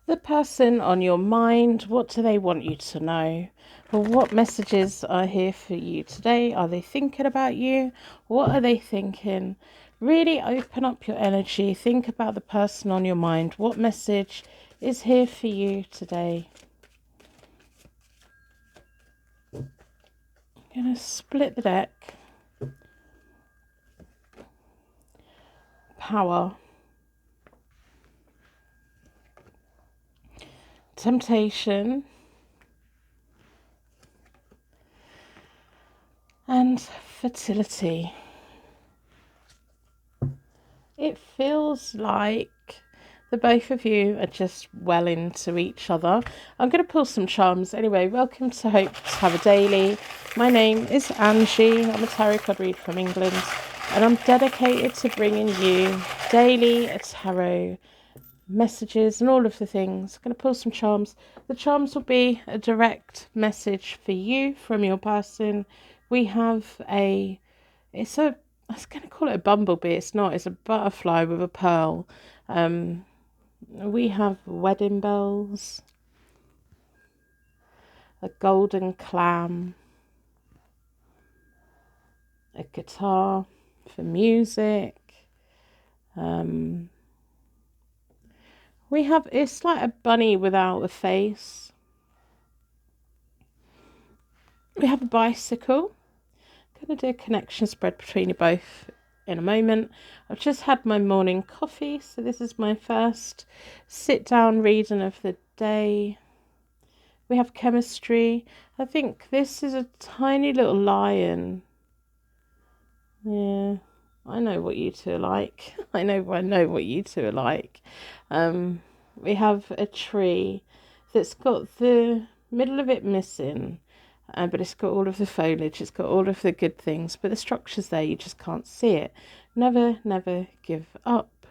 The person on your mind, what do they want you to know? Well, what messages are here for you today? Are they thinking about you? What are they thinking? Really open up your energy. Think about the person on your mind. What message is here for you today? I'm going to split the deck. Power. Temptation. And fertility. It feels like the both of you are just well into each other. I'm going to pull some charms. Anyway, welcome to Hope to Have a Daily. My name is Angie. I'm a tarot card reader from England, and I'm dedicated to bringing you daily tarot messages and all of the things. I'm going to pull some charms. The charms will be a direct message for you from your person. We have I was going to call it a bumblebee. It's not. It's a butterfly with a pearl. We have wedding bells, a golden clam, a guitar for music. We have, it's like a bunny without a face. We have a bicycle. I'm going to do a connection spread between you both in a moment. I've just had my morning coffee, so this is my first sit down reading of the day. We have chemistry. I think this is a tiny little lion. Yeah, I know what you two are like. I know what you two are like. We have a tree that's got the middle of it missing, but it's got all of the foliage. It's got all of the good things, but the structure's there. You just can't see it. Never, never give up.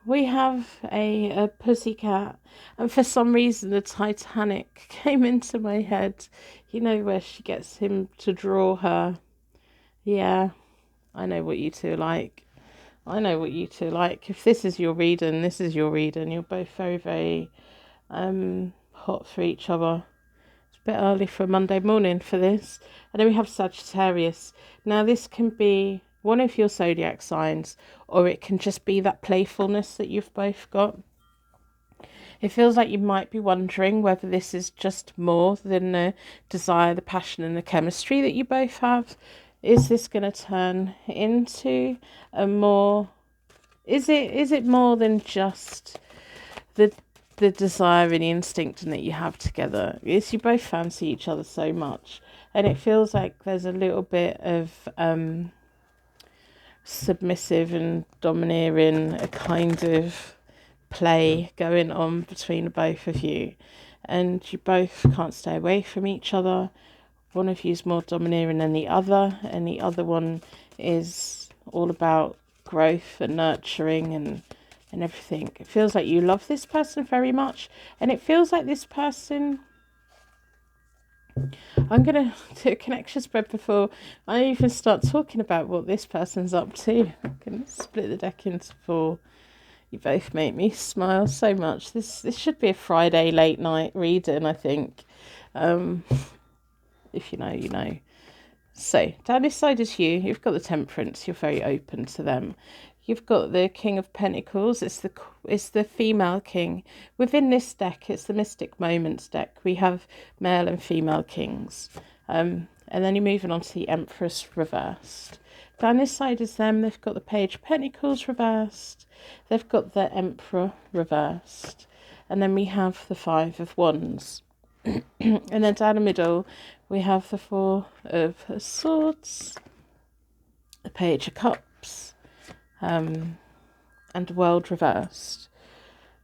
We have a pussycat, and for some reason the Titanic came into my head. You know, where she gets him to draw her. Yeah, I know what you two are like. I know what you two are like. If this is your reading, this is your reading. You're both very, very hot for each other. It's a bit early for a Monday morning for this. And then we have Sagittarius. Now this can be one of your zodiac signs, or it can just be that playfulness that you've both got. It feels like you might be wondering whether this is just more than the desire, the passion and the chemistry that you both have. Is this going to turn into a more... Is it more than just the desire and the instinct and that you have together? Is you both fancy each other so much, and it feels like there's a little bit of submissive and domineering, a kind of play going on between the both of you, and you both can't stay away from each other. One of you is more domineering than the other, and the other one is all about growth and nurturing and everything. It feels like you love this person very much, and it feels like this person... I'm going to do a connection spread before I even start talking about what this person's up to. I'm going to split the deck into four. You both make me smile so much. This should be a Friday late night reading, I think. If you know, you know. So, down this side is you. You've got the Temperance. You're very open to them. You've got the King of Pentacles. It's the female king. Within this deck, it's the Mystic Moments deck. We have male and female kings. And then you're moving on to the Empress reversed. Down this side is them. They've got the Page of Pentacles reversed. They've got the Emperor reversed. And then we have the Five of Wands. And then down the middle, we have the Four of Swords, the Page of Cups, and World reversed.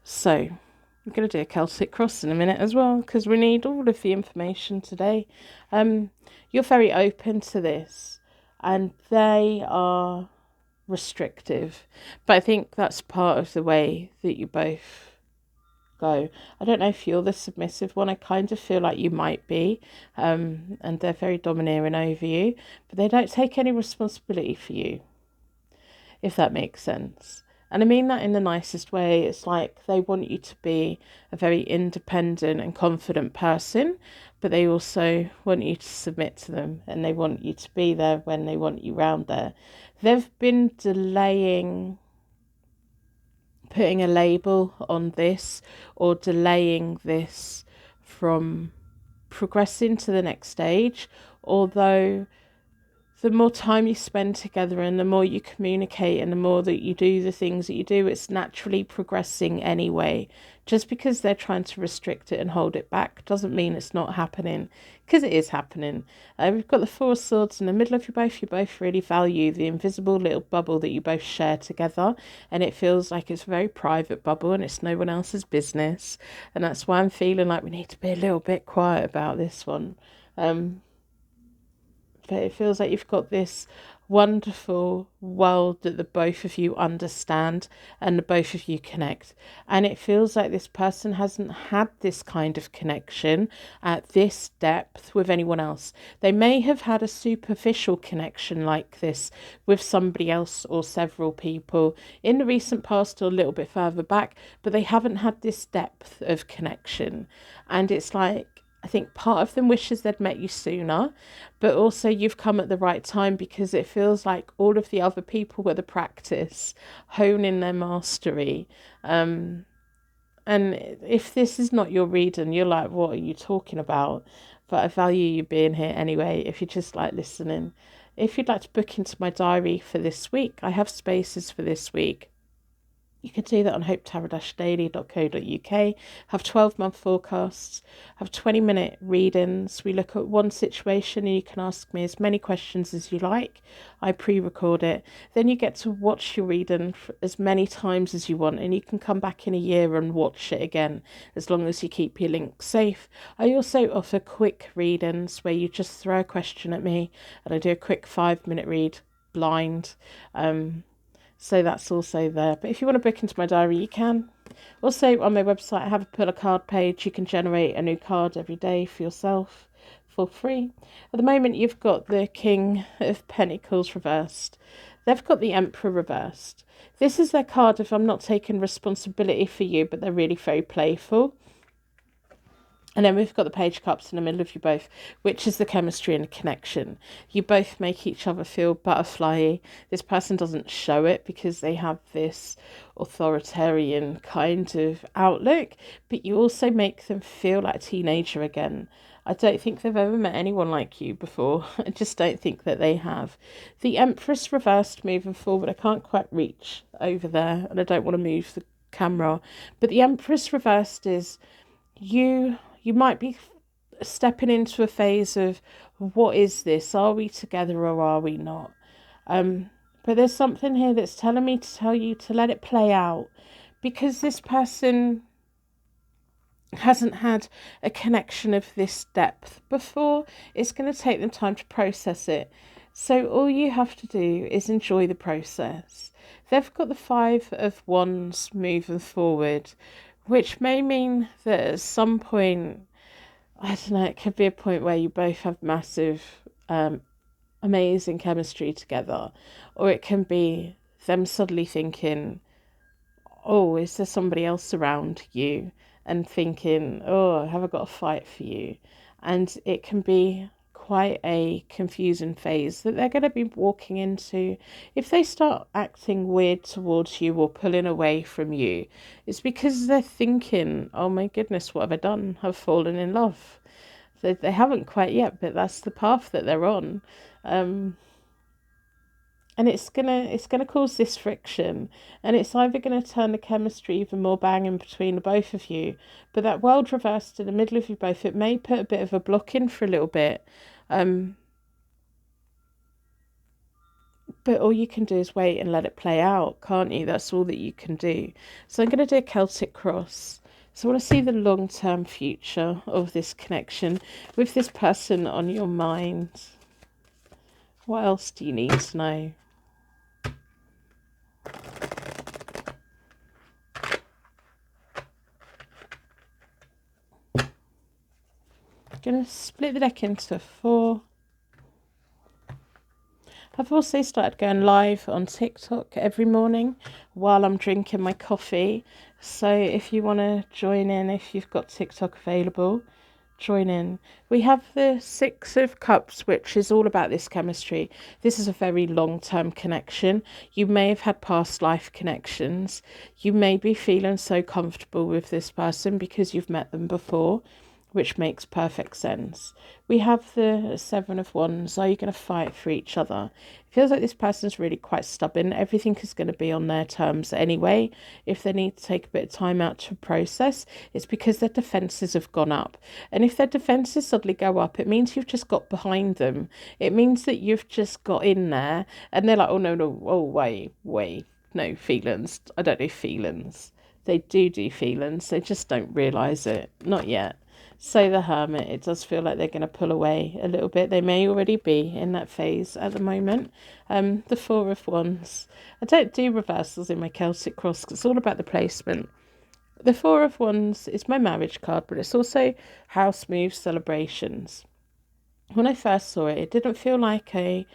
So I'm going to do a Celtic cross in a minute as well, because we need all of the information today. You're very open to this, and they are restrictive, but I think that's part of the way that you both go. I don't know if you're the submissive one. I kind of feel like you might be, and they're very domineering over you, but they don't take any responsibility for you, if that makes sense. And I mean that in the nicest way. It's like they want you to be a very independent and confident person, but they also want you to submit to them, and they want you to be there when they want you round there. They've been delaying putting a label on this, or delaying this from progressing to the next stage, although the more time you spend together and the more you communicate and the more that you do the things that you do, it's naturally progressing anyway. Just because they're trying to restrict it and hold it back doesn't mean it's not happening, because it is happening. We've got the Four of Swords in the middle of you both. You both really value the invisible little bubble that you both share together, and it feels like it's a very private bubble and it's no one else's business. And that's why I'm feeling like we need to be a little bit quiet about this one. But it feels like you've got this wonderful world that the both of you understand and the both of you connect. And it feels like this person hasn't had this kind of connection at this depth with anyone else. They may have had a superficial connection like this with somebody else or several people in the recent past or a little bit further back, but they haven't had this depth of connection. And it's like, I think part of them wishes they'd met you sooner, but also you've come at the right time, because it feels like all of the other people were the practice, honing their mastery. And if this is not your reading, you're like, what are you talking about? But I value you being here anyway, if you're just like listening. If you'd like to book into my diary for this week, I have spaces for this week. You can do that on hopetarot-daily.co.uk. Have 12-month forecasts, have 20-minute readings. We look at one situation and you can ask me as many questions as you like. I pre-record it. Then you get to watch your reading as many times as you want, and you can come back in a year and watch it again, as long as you keep your link safe. I also offer quick readings where you just throw a question at me and I do a quick 5-minute read blind. So that's also there. But if you want to book into my diary, you can. Also, on my website, I have a pull a card page. You can generate a new card every day for yourself for free. At the moment, you've got the King of Pentacles reversed. They've got the Emperor reversed. This is their card if I'm not taking responsibility for you, but they're really very playful. And then we've got the Page of Cups in the middle of you both, which is the chemistry and the connection. You both make each other feel butterfly-y. This person doesn't show it because they have this authoritarian kind of outlook, but you also make them feel like a teenager again. I don't think they've ever met anyone like you before. I just don't think that they have. The Empress reversed moving forward. I can't quite reach over there, and I don't want to move the camera. But the Empress reversed is you might be stepping into a phase of, what is this? Are we together or are we not? But there's something here that's telling me to tell you to let it play out, because this person hasn't had a connection of this depth before. It's going to take them time to process it. So all you have to do is enjoy the process. They've got the Five of Wands moving forward, which may mean that at some point, I don't know, it could be a point where you both have massive, amazing chemistry together. Or it can be them suddenly thinking, oh, is there somebody else around you? And thinking, oh, have I got a fight for you? And it can be quite a confusing phase that they're going to be walking into. If they start acting weird towards you or pulling away from you, it's because they're thinking, oh my goodness, what have I done? I've fallen in love. They haven't quite yet, but that's the path that they're on. And it's gonna cause this friction, and it's either gonna turn the chemistry even more banging between the both of you. But that world reversed in the middle of you both, it may put a bit of a block in for a little bit. But all you can do is wait and let it play out, can't you? That's all that you can do. So I'm gonna do a Celtic cross. So I want to see the long-term future of this connection with this person on your mind. What else do you need to know? I'm going to split the deck into 4. I've also started going live on TikTok every morning while I'm drinking my coffee. So if you want to join in, if you've got TikTok available, join in. We have the Six of Cups, which is all about this chemistry. This is a very long-term connection. You may have had past life connections. You may be feeling so comfortable with this person because you've met them before, which makes perfect sense. We have the Seven of Wands. Are you going to fight for each other? It feels like this person's really quite stubborn. Everything is going to be on their terms anyway. If they need to take a bit of time out to process, it's because their defences have gone up. And if their defences suddenly go up, it means you've just got behind them. It means that you've just got in there and they're like, oh, no, oh, wait, no, feelings. I don't do feelings. They do feelings. They just don't realise it. Not yet. So the Hermit, it does feel like they're going to pull away a little bit. They may already be in that phase at the moment. The Four of Wands. I don't do reversals in my Celtic Cross because it's all about the placement. The Four of Wands is my marriage card, but it's also house move celebrations. When I first saw it, it didn't feel like a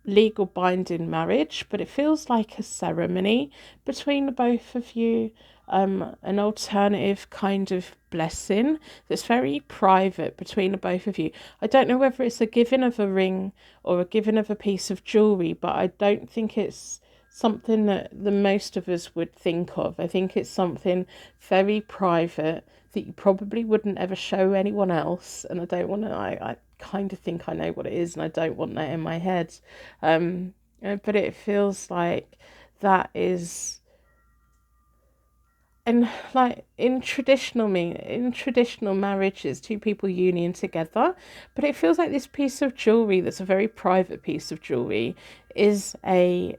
legal binding marriage, but it feels like a ceremony between the both of you, an alternative kind of blessing that's very private between the both of you. I don't know whether it's a giving of a ring or a giving of a piece of jewelry, but I don't think it's something that the most of us would think of. I think it's something very private that you probably wouldn't ever show anyone else, and I don't want to, I kind of think I know what it is and I don't want that in my head, but it feels like that is, and like in traditional marriages, two people union together, but it feels like this piece of jewelry that's a very private piece of jewelry is a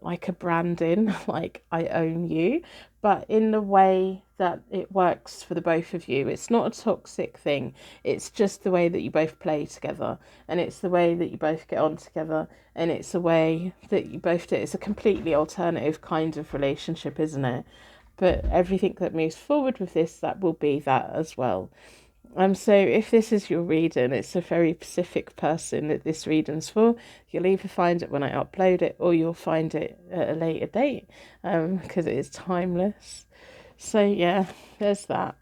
like a branding, like I own you, but in the way that it works for the both of you. It's not a toxic thing. It's just the way that you both play together, and it's the way that you both get on together, and it's the way that you both do. It's a completely alternative kind of relationship, isn't it? But everything that moves forward with this, that will be that as well. So if this is your reading, it's a very specific person that this reading's for. You'll either find it when I upload it or you'll find it at a later date, because it is timeless. So yeah, there's that.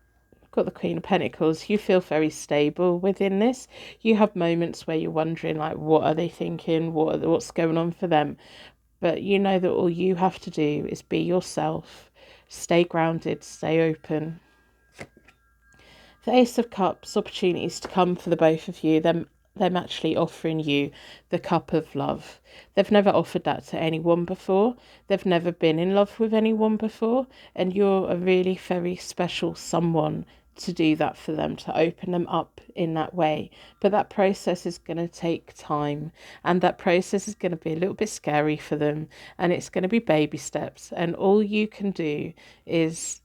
Got the Queen of Pentacles. You feel very stable within this. You have moments where you're wondering, like, what are they thinking? What's going on for them? But you know that all you have to do is be yourself, stay grounded, stay open. The Ace of Cups, opportunities to come for the both of you. Them actually offering you the cup of love. They've never offered that to anyone before. They've never been in love with anyone before. And you're a really very special someone to do that for them, to open them up in that way. But that process is going to take time, and that process is going to be a little bit scary for them, and it's going to be baby steps. And all you can do is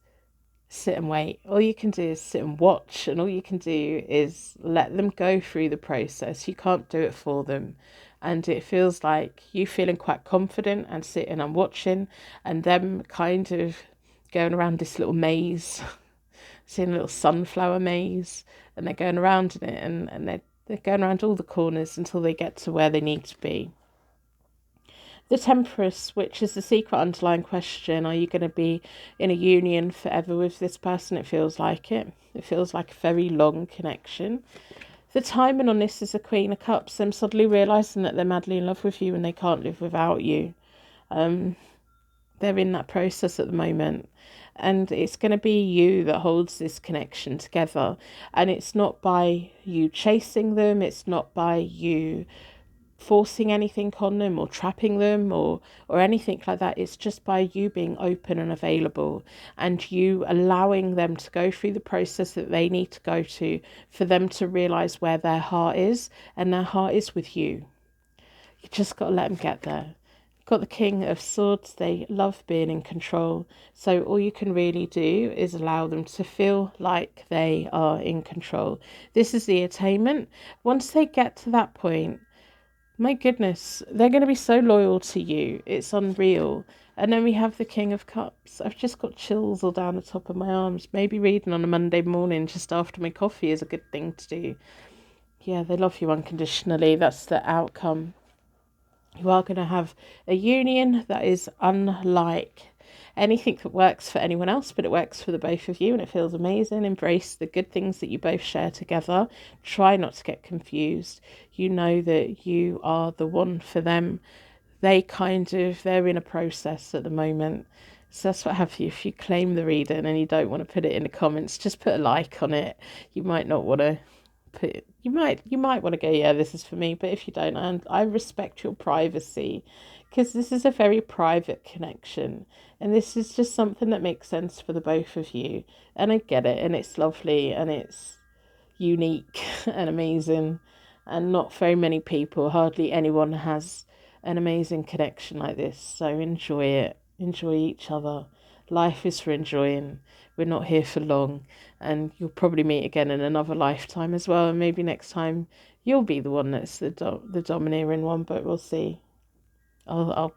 sit and wait. All you can do is sit and watch, and all you can do is let them go through the process. You can't do it for them. And it feels like you feeling quite confident and sitting and watching, and them kind of going around this little maze, seeing a little sunflower maze, and they're going around in it, and they're going around all the corners until they get to where they need to be. The Tempress, which is the secret underlying question, are you going to be in a union forever with this person? It feels like it. It feels like a very long connection. The timing on this is the Queen of Cups, them suddenly realising that they're madly in love with you and they can't live without you. They're in that process at the moment. And it's going to be you that holds this connection together. And it's not by you chasing them. It's not by you forcing anything on them or trapping them or anything like that. It's just by you being open and available, and you allowing them to go through the process that they need to go to for them to realize where their heart is, and their heart is with you. You just got to let them get there. Got the King of Swords. They love being in control, so all you can really do is allow them to feel like they are in control. This is the attainment. Once they get to that point, my goodness, they're going to be so loyal to you. It's unreal. And then we have the King of Cups. I've just got chills all down the top of my arms. Maybe reading on a Monday morning just after my coffee is a good thing to do. yeah, they love you unconditionally. That's the outcome. You are going to have a union that is unlike anything that works for anyone else, but it works for the both of you and it feels amazing. Embrace the good things that you both share together. Try not to get confused. You know that you are the one for them. They're in a process at the moment. So that's what I have for you. If you claim the reading and you don't want to put it in the comments, just put a like on it. You might not want to you might want to go, yeah, this is for me, but if you don't, and I respect your privacy, because this is a very private connection and this is just something that makes sense for the both of you, and I get it, and it's lovely and it's unique and amazing, and not very many people, hardly anyone has an amazing connection like this. So enjoy it, enjoy each other. Life is for enjoying. We're not here for long, and you'll probably meet again in another lifetime as well, and maybe next time you'll be the one that's the domineering one, but we'll see. I'll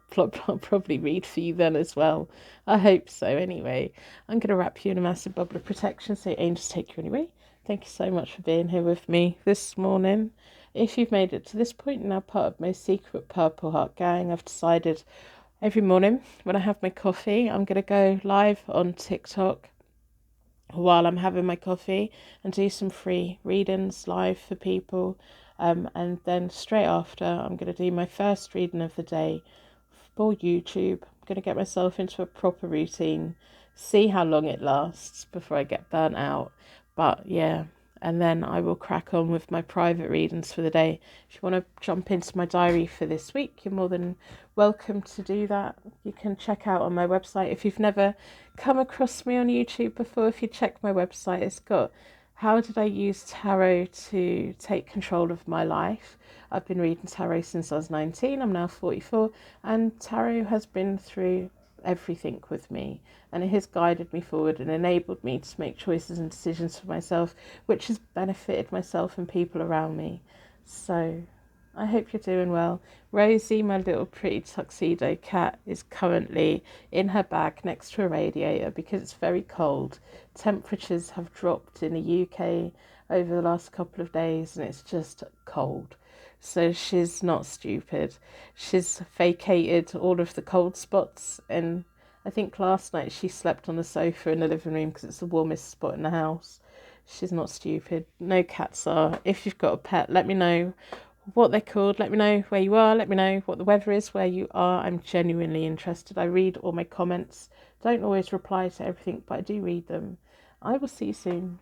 probably read for you then as well. I hope so. Anyway, I'm going to wrap you in a massive bubble of protection so angels take you anyway. Thank you so much for being here with me this morning. If you've made it to this point, now part of my secret Purple Heart gang, I've decided every morning when I have my coffee, I'm going to go live on TikTok while I'm having my coffee and do some free readings live for people. And then straight after, I'm going to do my first reading of the day for YouTube. I'm going to get myself into a proper routine, see how long it lasts before I get burnt out. But yeah, and then I will crack on with my private readings for the day. If you want to jump into my diary for this week, you're more than welcome to do that. You can check out on my website. If you've never come across me on YouTube before, if you check my website, it's got how did I use tarot to take control of my life. I've been reading tarot since I was 19. I'm now 44, and tarot has been through everything with me, and it has guided me forward and enabled me to make choices and decisions for myself, which has benefited myself and people around me. So I hope you're doing well. Rosie, my little pretty tuxedo cat, is currently in her bag next to a radiator because it's very cold. Temperatures have dropped in the UK over the last couple of days and it's just cold. So she's not stupid. She's vacated all of the cold spots, and I think last night she slept on the sofa in the living room because it's the warmest spot in the house. She's not stupid. No cats are. If you've got a pet, let me know what they're called. Let me know where you are. Let me know what the weather is where you are. I'm genuinely interested. I read all my comments. Don't always reply to everything, but I do read them. I will see you soon.